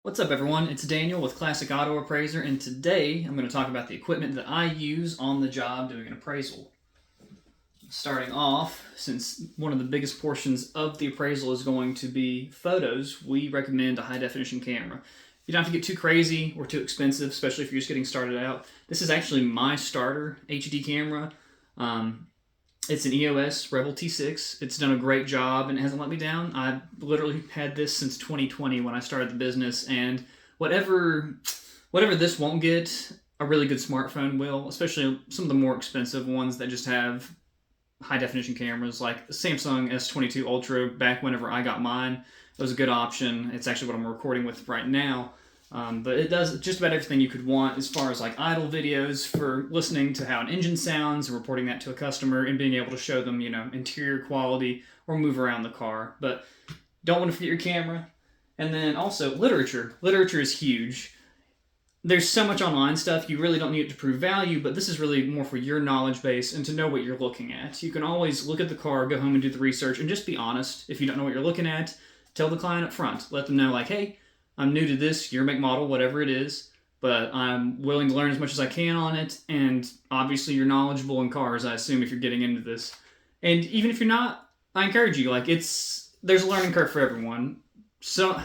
What's up everyone, it's Daniel with Classic Auto Appraiser, and today I'm going to talk about the equipment that I use on the job doing an appraisal. Starting off, since one of the biggest portions of the appraisal is going to be photos, we recommend a high definition camera. You don't have to get too crazy or too expensive, especially if you're just getting started out. This is actually my starter HD camera. It's an EOS Rebel T6. It's done a great job and it hasn't let me down. I've literally had this since 2020 when I started the business, and whatever this won't get, a really good smartphone will, especially some of the more expensive ones that just have high definition cameras like the Samsung S22 Ultra. Back whenever I got mine, it was a good option. It's actually what I'm recording with right now. But it does just about everything you could want as far as like idle videos for listening to how an engine sounds and reporting that to a customer and being able to show them, interior quality or move around the car. But don't want to forget your camera. And then also literature. Literature is huge. There's so much online stuff, you really don't need it to prove value, but this is really more for your knowledge base and to know what you're looking at. You can always look at the car, go home and do the research, and just be honest. If you don't know what you're looking at, tell the client up front. Let them know, like, hey, I'm new to this, year, make, model, whatever it is, but I'm willing to learn as much as I can on it, and obviously you're knowledgeable in cars, I assume, if you're getting into this. And even if you're not, I encourage you, there's a learning curve for everyone. So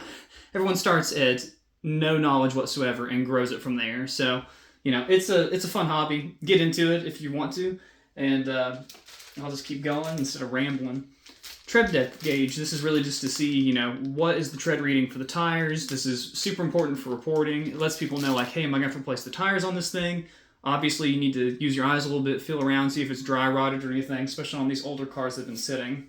everyone starts at no knowledge whatsoever and grows it from there. So, it's a fun hobby. Get into it if you want to, and I'll just keep going instead of rambling. Tread depth gauge. This is really just to see, what is the tread reading for the tires. This is super important for reporting. It lets people know, like, hey, am I going to have to replace the tires on this thing? Obviously, you need to use your eyes a little bit, feel around, see if it's dry rotted or anything, especially on these older cars that have been sitting.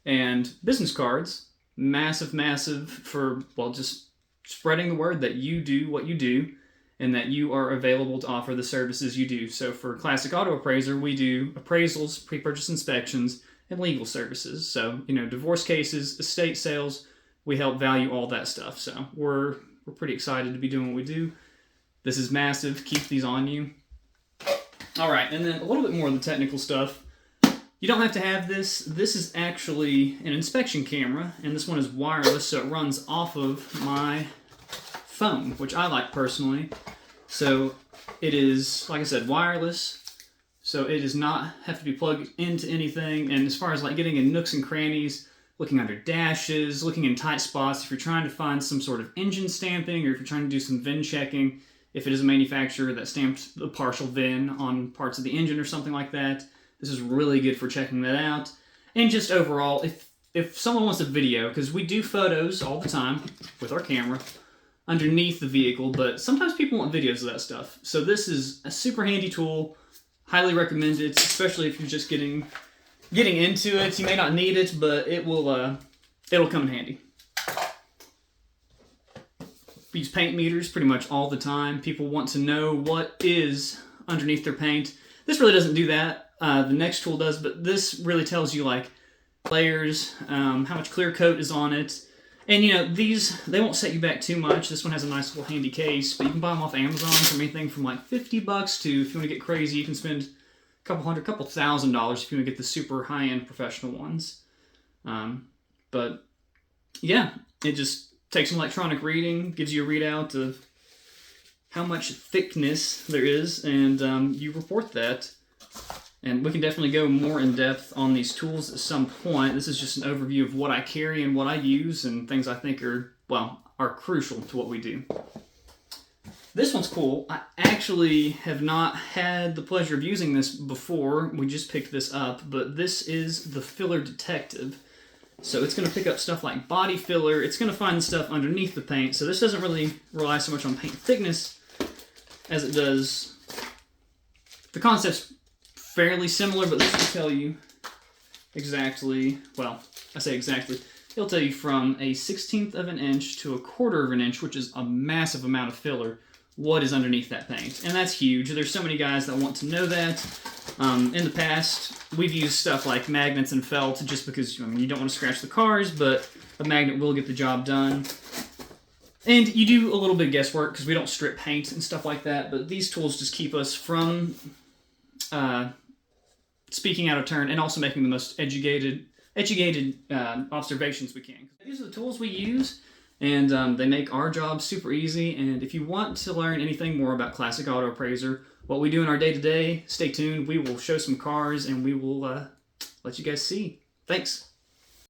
And business cards. Massive for, just spreading the word that you do what you do and that you are available to offer the services you do. So for Classic Auto Appraiser, we do appraisals, pre-purchase inspections, and legal services. So, divorce cases, estate sales, we help value all that stuff. So we're pretty excited to be doing what we do. This is massive. Keep these on you. All right, and then a little bit more of the technical stuff. You don't have to have this. This is actually an inspection camera, and this one is wireless, so it runs off of my phone, which I like personally. So it is, like I said, wireless. So it does not have to be plugged into anything. And as far as getting in nooks and crannies, looking under dashes, looking in tight spots, if you're trying to find some sort of engine stamping or if you're trying to do some VIN checking, if it is a manufacturer that stamped the partial VIN on parts of the engine or something like that, this is really good for checking that out. And just overall, if someone wants a video, because we do photos all the time with our camera underneath the vehicle, but sometimes people want videos of that stuff. So this is a super handy tool. Highly recommend it, especially if you're just getting into it. You may not need it, but it'll come in handy. We use paint meters pretty much all the time. People want to know what is underneath their paint. This really doesn't do that. The next tool does, but this really tells you layers, how much clear coat is on it. And these, they won't set you back too much. This one has a nice little handy case, but you can buy them off Amazon from anything from $50 to, if you want to get crazy, you can spend a couple $1,000 if you want to get the super high-end professional ones. But yeah, it just takes an electronic reading, gives you a readout of how much thickness there is, and you report that. And we can definitely go more in depth on these tools at some point. This is just an overview of what I carry and what I use and things I think are crucial to what we do. This one's cool. I actually have not had the pleasure of using this before. We just picked this up, but this is the Filler Detective. So it's going to pick up stuff like body filler. It's going to find stuff underneath the paint. So this doesn't really rely so much on paint thickness as it does. The concept's fairly similar, but this will tell you exactly, I say exactly, it'll tell you from a 1/16 of an inch to a 1/4 of an inch, which is a massive amount of filler, what is underneath that paint. And that's huge. There's so many guys that want to know that. In the past, we've used stuff like magnets and felt just because you don't want to scratch the cars, but a magnet will get the job done. And you do a little bit of guesswork because we don't strip paint and stuff like that, but these tools just keep us from speaking out of turn and also making the most educated observations we can. These are the tools we use. And they make our job super easy. And if you want to learn anything more about Classic Auto Appraiser, what we do in our day-to-day, stay tuned. We will show some cars and we will let you guys see. Thanks.